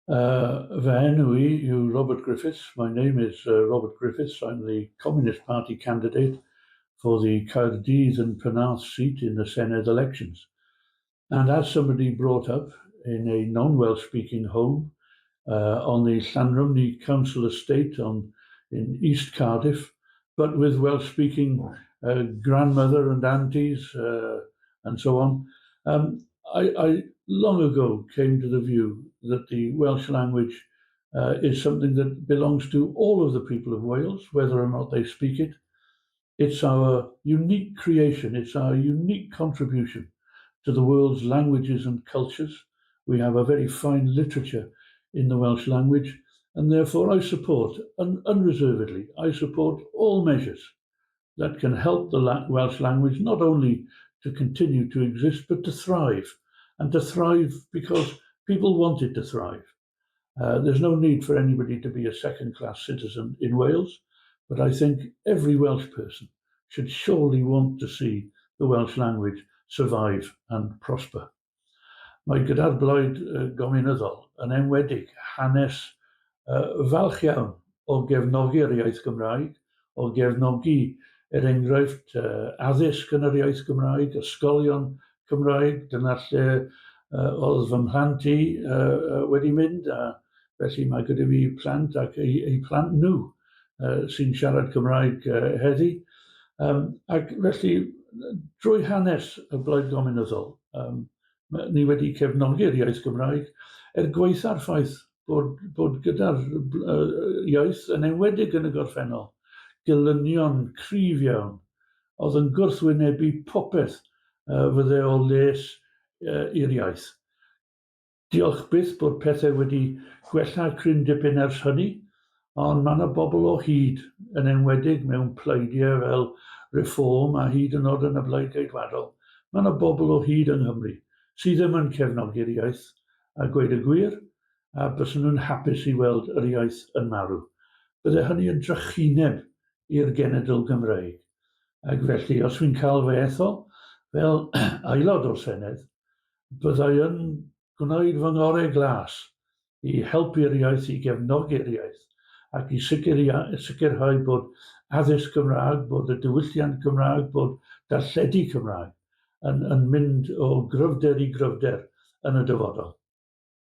Fy enw I yw Robert Griffiths. My name is Robert Griffiths. I'm the Communist Party candidate for the Caerdydd and Penarth seat in the Senedd elections. And as somebody brought up in a non-Welsh speaking home on the Llanrumney Council estate in East Cardiff, but with Welsh speaking grandmother and aunties and so on, I long ago came to the view that the Welsh language is something that belongs to all of the people of Wales, whether or not they speak it. It's our unique creation, it's our unique contribution to the world's languages and cultures. We have a very fine literature in the Welsh language, and therefore I support, unreservedly, I support all measures that can help the Welsh language not only to continue to exist, but to thrive, and to thrive because people want it to thrive. There's no need for anybody to be a second-class citizen in Wales, but I think every Welsh person should surely want to see the Welsh language survive and prosper. Mae gyda'r Blaid Gomiwnyddol yn enwedig hanes falch iawn o gefnogi'r iaith Gymraeg, o gefnogi enghraifft addysg yn yr iaith Gymraeg, ysgolion Cymraeg, dyna lle oedd fy mhlant I wedi mynd, a felly mae gyda fi plant ac eu plant nhw sy'n siarad Cymraeg heddi. Ac felly, drwy hanes y Blaid Gomiwnyddol, ni wedi cefnogi'r iaith Gymraeg gweitha'r ffaith bod gyda'r iaith yn enwedig yn y gorffennol dilynion cryf iawn oedd yn gwrthwynebu popeth fydde o les i'r iaith. Diolch byth bod pethau wedi gwella cryn dipyn ers hynny, ond mae yna bobl o hyd yn enwedig mewn pleidiau fel Reform a hyd yn oed yn y Blaid Geidwadol. Mae yna bobl o hyd yng Nghymru sydd ddim yn cefnogi'r iaith a gweud y gwir, a byswn nhw'n hapus I weld yr iaith yn marw. Bydde hynny yn drychineb i'r genedl Gymreig. Ac felly, os wy'n cael fy ethol fel aelod o'r Senedd, byddai yn gwneud fy ngorau glas I helpu'r iaith, I gefnogi'r iaith, ac I sicrhau bod addysg Cymraeg, bod y diwylliant Cymraeg, bod darlledu Cymraeg yn mynd o gryfder I gryfder yn y dyfodol.